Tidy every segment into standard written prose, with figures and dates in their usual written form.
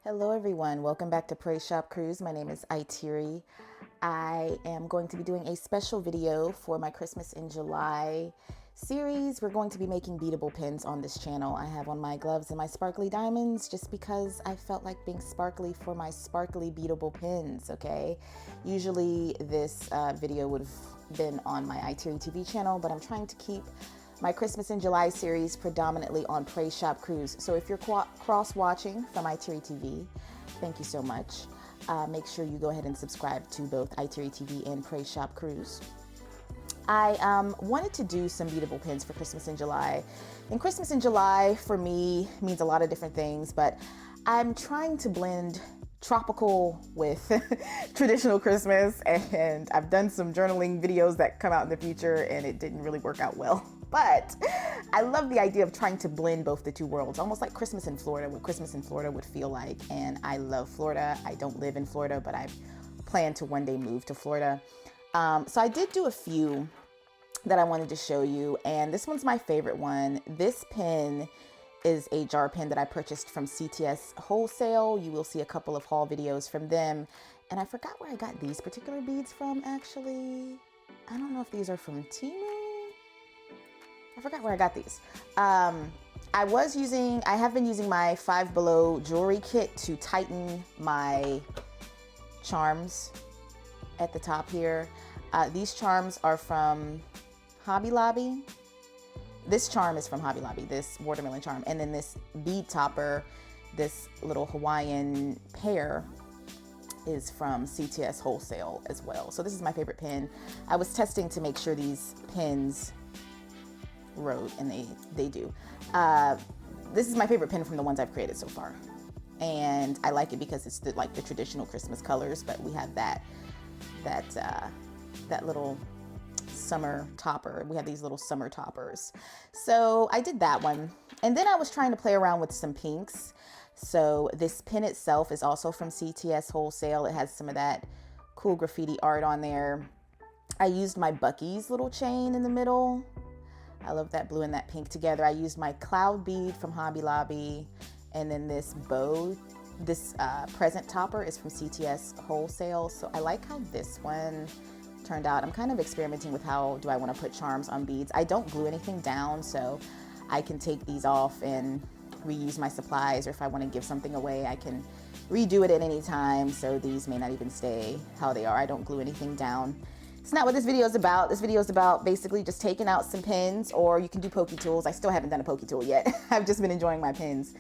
Hello everyone, welcome back to PrayShopCruise. My name is Itiri. I am going to be doing a special video for my Christmas in July series. We're going to be making beadable pins on this channel. I have on my gloves and my sparkly diamonds just because I felt like being sparkly for my sparkly beadable pins, okay? Usually this video would have been on my Itiri TV channel, but I'm trying to keep my Christmas in July series predominantly on PrayShopCruise. So if you're cross-watching from Itiri TV, thank you so much. Make sure you go ahead and subscribe to both Itiri TV and PrayShopCruise. I wanted to do some beadable pins for Christmas in July. And Christmas in July for me means a lot of different things, but I'm trying to blend tropical with traditional Christmas, and I've done some journaling videos that come out in the future and it didn't really work out well. But I love the idea of trying to blend both the two worlds, almost like Christmas in Florida, what Christmas in Florida would feel like. And I love Florida. I don't live in Florida, but I plan to one day move to Florida. So I did do a few that I wanted to show you, and this one's my favorite one. This pin is a jar pin that I purchased from CTS Wholesale. You will see a couple of haul videos from them. And I forgot where I got these particular beads from, actually. I don't know if these are from Temu. I forgot where I got these. I have been using my Five Below jewelry kit to tighten my charms at the top here. These charms are from Hobby Lobby. This charm is from Hobby Lobby, this watermelon charm. And then this bead topper, this little Hawaiian pear, is from CTS Wholesale as well. So this is my favorite pin. I was testing to make sure these pins wrote, and they do. This is my favorite pin from the ones I've created so far. And I like it because it's like the traditional Christmas colors, but we have that little summer topper. We have these little summer toppers. So I did that one. And then I was trying to play around with some pinks. So this pin itself is also from CTS Wholesale. It has some of that cool graffiti art on there. I used my Bucky's little chain in the middle. I love that blue and that pink together. I used my cloud bead from Hobby Lobby. And then this bow, this present topper is from CTS Wholesale. So I like how this one turned out. I'm kind of experimenting with how do I want to put charms on beads. I don't glue anything down, so I can take these off and reuse my supplies, or if I want to give something away, I can redo it at any time. So these may not even stay how they are. I don't glue anything down. It's not what this video is about. This video is about basically just taking out some pins, or you can do pokey tools. I still haven't done a pokey tool yet. I've just been enjoying my pins.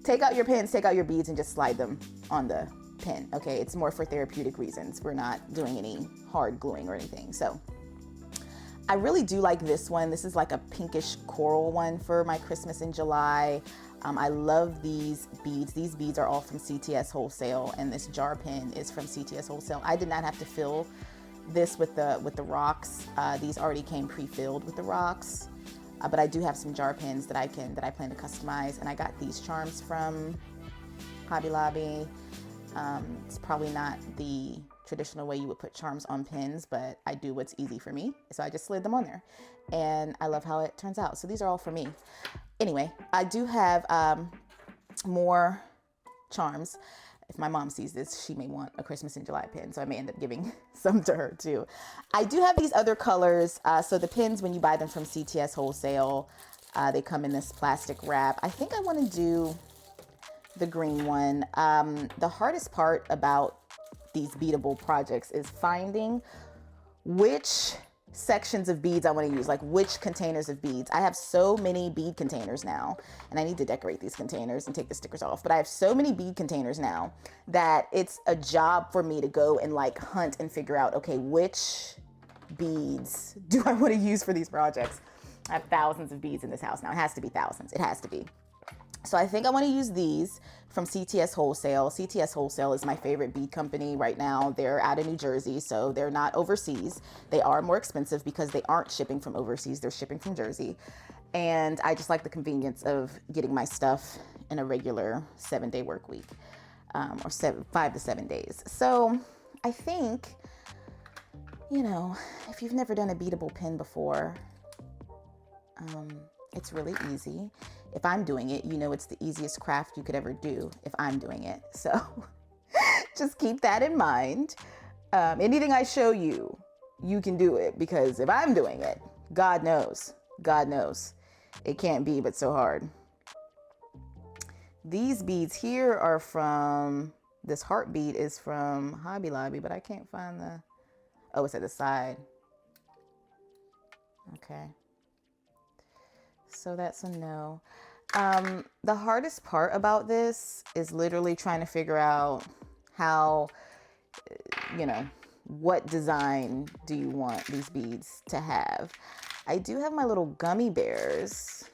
Take out your pins, take out your beads, and just slide them on the pin. Okay, it's more for therapeutic reasons. We're not doing any hard gluing or anything. So I really do like this one. This is like a pinkish coral one for my Christmas in July. I love these beads. These beads are all from CTS Wholesale, and this jar pin is from CTS Wholesale. I did not have to fill this with the rocks. These already came pre-filled with the rocks, but I do have some jar pins that I plan to customize. And I got these charms from Hobby Lobby. It's probably not the traditional way you would put charms on pins, but I do what's easy for me. So I just slid them on there, and I love how it turns out. So these are all for me. Anyway, I do have more charms. If my mom sees this, she may want a Christmas in July pin, so I may end up giving some to her too. I do have these other colors. So the pins, when you buy them from CTS Wholesale, they come in this plastic wrap. I think I want to do the green one. The hardest part about these beadable projects is finding which sections of beads I want to use, like which containers of beads. I have so many bead containers now, and I need to decorate these containers and take the stickers off, but I have so many bead containers now that it's a job for me to go and like hunt and figure out, okay, which beads do I want to use for these projects? I have thousands of beads in this house now. It has to be thousands. It has to be. So I think I want to use these from CTS Wholesale. CTS Wholesale is my favorite bead company right now. They're out of New Jersey, so they're not overseas. They are more expensive because they aren't shipping from overseas. They're shipping from Jersey. And I just like the convenience of getting my stuff in a regular 7-day work week, or 5 to 7 days. So I think, you know, if you've never done a beadable pin before, it's really easy. if I'm doing it, you know it's the easiest craft you could ever do if I'm doing it. So just keep that in mind. Anything I show you, you can do it, because if I'm doing it, God knows, it can't be but so hard. These beads here are from, this heart bead is from Hobby Lobby, but I can't find the, oh, it's at the side. Okay. So that's a no. The hardest part about this is literally trying to figure out how, you know, what design do you want these beads to have? I do have my little gummy bears.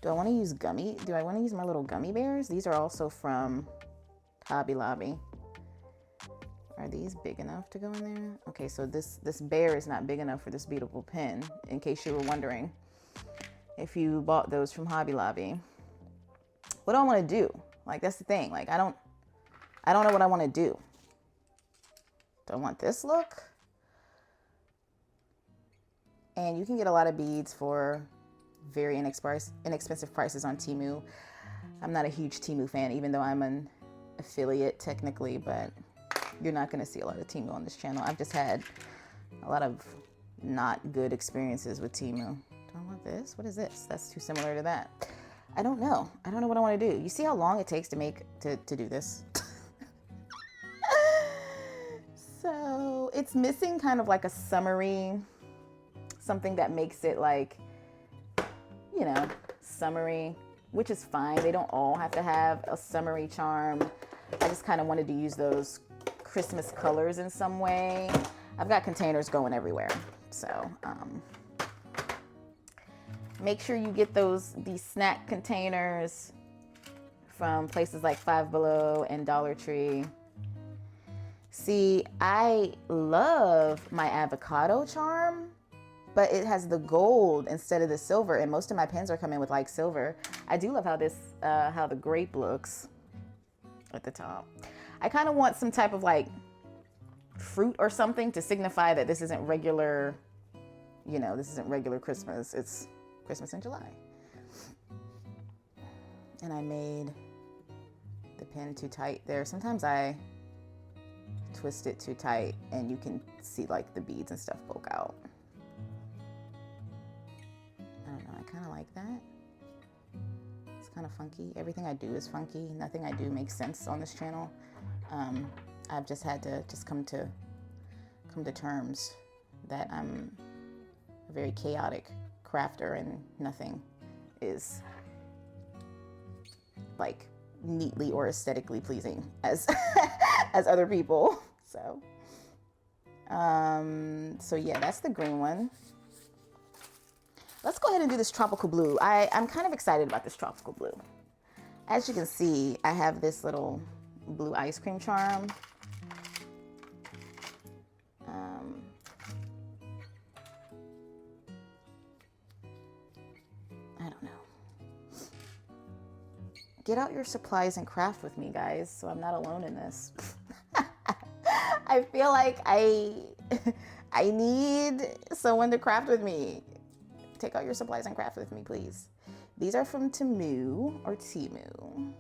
Do I want to use my little gummy bears? These are also from Hobby Lobby. Are these big enough to go in there? Okay, so this bear is not big enough for this beadable pin, in case you were wondering if you bought those from Hobby Lobby. What do I want to do? Like, that's the thing. Like, I don't know what I want to do. Do I want this look? And you can get a lot of beads for very inexpensive prices on Temu. I'm not a huge Temu fan, even though I'm an affiliate technically, but you're not going to see a lot of Temu on this channel. I've just had a lot of not good experiences with Temu. Do I want this? What is this? That's too similar to that. I don't know. I don't know what I want to do. You see how long it takes to do this? So it's missing kind of like a summery, something that makes it like, you know, summery, which is fine. They don't all have to have a summery charm. I just kind of wanted to use those Christmas colors in some way. I've got containers going everywhere. So make sure you get these snack containers from places like Five Below and Dollar Tree. See, I love my avocado charm, but it has the gold instead of the silver, and most of my pins are coming with like silver. I do love how this, how the grape looks at the top. I kind of want some type of like fruit or something to signify that this isn't regular, you know, this isn't regular Christmas. It's Christmas in July. And I made the pin too tight there. Sometimes I twist it too tight and you can see like the beads and stuff poke out. I don't know, I kind of like that. It's kind of funky. Everything I do is funky. Nothing I do makes sense on this channel. I've just had to come to terms that I'm a very chaotic crafter and nothing is like neatly or aesthetically pleasing as as other people. So yeah, that's the green one. Let's go ahead and do this tropical blue. I'm kind of excited about this tropical blue. As you can see, I have this little blue ice cream charm. I don't know. Get out your supplies and craft with me, guys, so I'm not alone in this. I feel like I need someone to craft with me. Take out your supplies and craft with me, please. These are from Temu or Temu.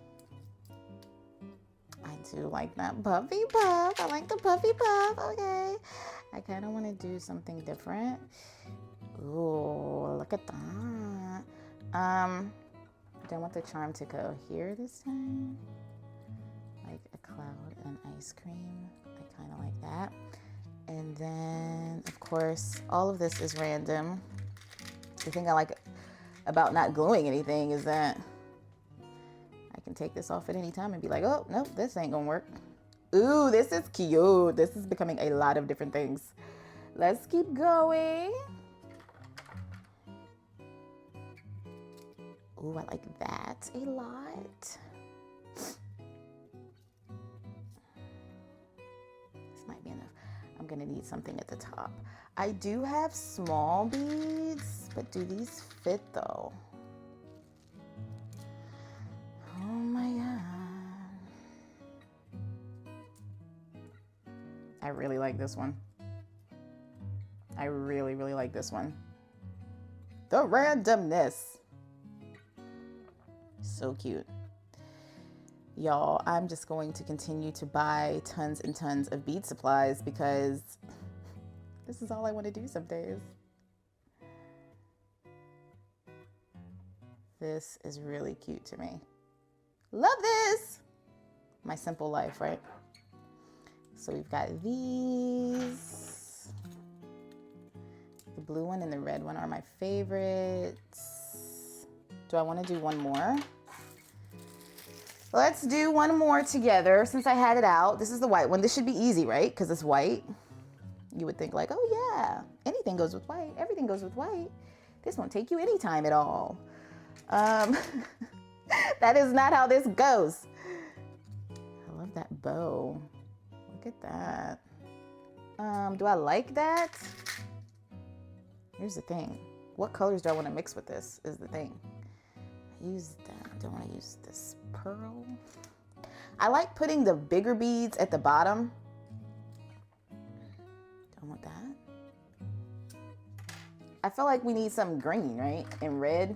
I do like that puffy puff. I like the puffy puff. Okay. I kind of want to do something different. Ooh, look at that. Do I want the charm to go here this time? Like a cloud and ice cream. I kind of like that. And then, of course, all of this is random. The thing I like about not gluing anything is that I can take this off at any time and be like, oh, nope, this ain't gonna work. Ooh, this is cute. This is becoming a lot of different things. Let's keep going. Ooh, I like that a lot. This might be enough. I'm gonna need something at the top. I do have small beads, but do these fit though? Oh my God. I really like this one. I really, really like this one. The randomness. so cute. Y'all, I'm just going to continue to buy tons and tons of bead supplies because this is all I want to do some days. This is really cute to me. Love this! My simple life, right? So we've got these. The blue one and the red one are my favorites. Do I want to do one more? Let's do one more together since I had it out. This is the white one. This should be easy, right? Because it's white. You would think like, oh yeah, anything goes with white. Everything goes with white. This won't take you any time at all. That is not how this goes. I love that bow. Look at that. Do I like that? Here's the thing. What colors do I want to mix with this is the thing. I use that. Do I want to use this pearl? I like putting the bigger beads at the bottom. Don't want that. I feel like we need some green, right? And red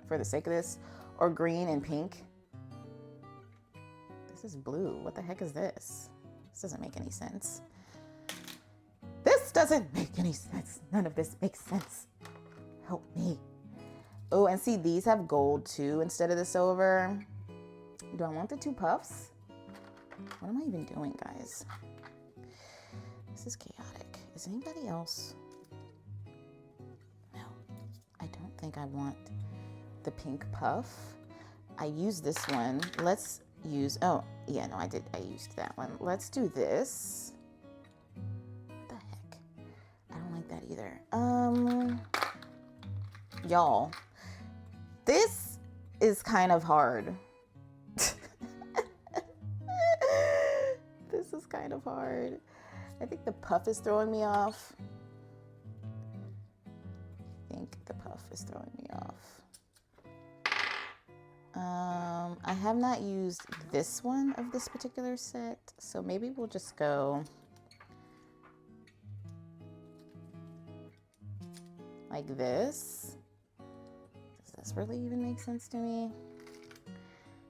for the sake of this. Or green and pink. This is blue. What the heck is this? This doesn't make any sense. This doesn't make any sense. None of this makes sense. Help me. Oh, and see, these have gold too instead of the silver. Do I want the two puffs? What am I even doing, guys? This is chaotic. Is anybody else? No, I don't think I want the pink puff. I used this one. Let's use, oh, yeah, no, I used that one. Let's do this. What the heck? I don't like that either. Y'all, this is kind of hard. This is kind of hard. I think the puff is throwing me off. I think the puff is throwing me off. I have not used this one of this particular set, so maybe we'll just go like this. Does this really even make sense to me?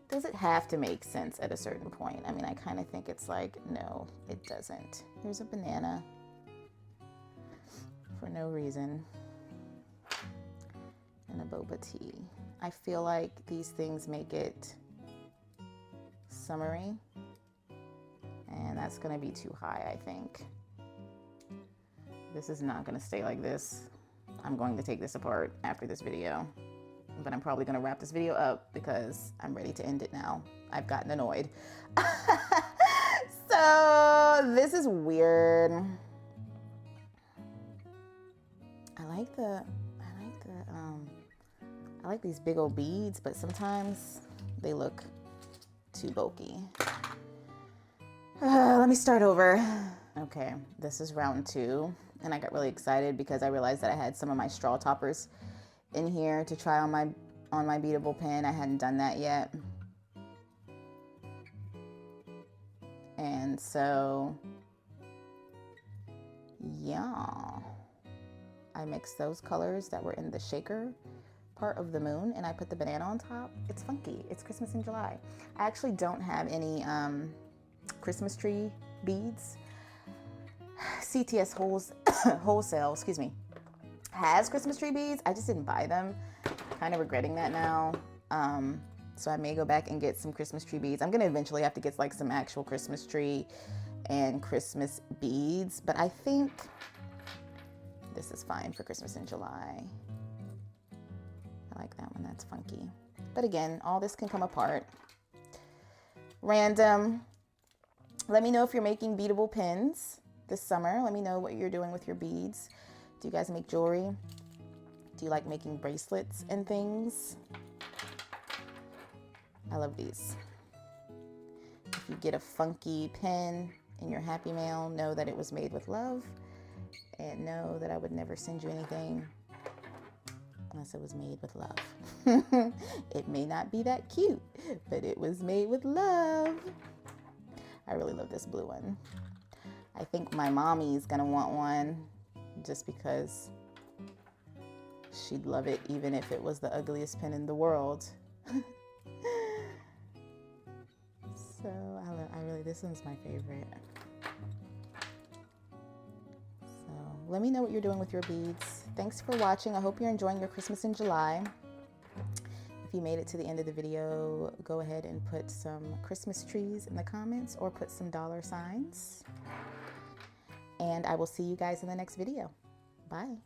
Does it have to make sense at a certain point? I mean, I kind of think it's like, no, it doesn't. Here's a banana for no reason. And a boba tea. I feel like these things make it summery, and that's gonna be too high, I think. This is not gonna stay like this. I'm going to take this apart after this video, but I'm probably gonna wrap this video up because I'm ready to end it now. I've gotten annoyed. So this is weird. I like these big old beads, but sometimes they look too bulky. Let me start over. Okay, this is round 2, and I got really excited because I realized that I had some of my straw toppers in here to try on my beadable pin. I hadn't done that yet. And so, yeah, I mixed those colors that were in the shaker part of the moon, and I put the banana on top. It's funky. It's Christmas in July. I actually don't have any Christmas tree beads. CTS wholesale, excuse me, has Christmas tree beads. I just didn't buy them. Kind of regretting that now. So I may go back and get some Christmas tree beads. I'm gonna eventually have to get like some actual Christmas tree and Christmas beads, but I think this is fine for Christmas in July. I like that one, that's funky. But again, all this can come apart. Random. Let me know if you're making beadable pins this summer. Let me know what you're doing with your beads. Do you guys make jewelry? Do you like making bracelets and things? I love these. If you get a funky pin in your Happy Mail, know that it was made with love, and know that I would never send you anything unless it was made with love. It may not be that cute, but it was made with love. I really love this blue one. I think my mommy's gonna want one just because she'd love it even if it was the ugliest pin in the world. So I really, this one's my favorite. So let me know what you're doing with your beads. Thanks for watching. I hope you're enjoying your Christmas in July. If you made it to the end of the video, go ahead and put some Christmas trees in the comments or put some $signs. And I will see you guys in the next video. Bye.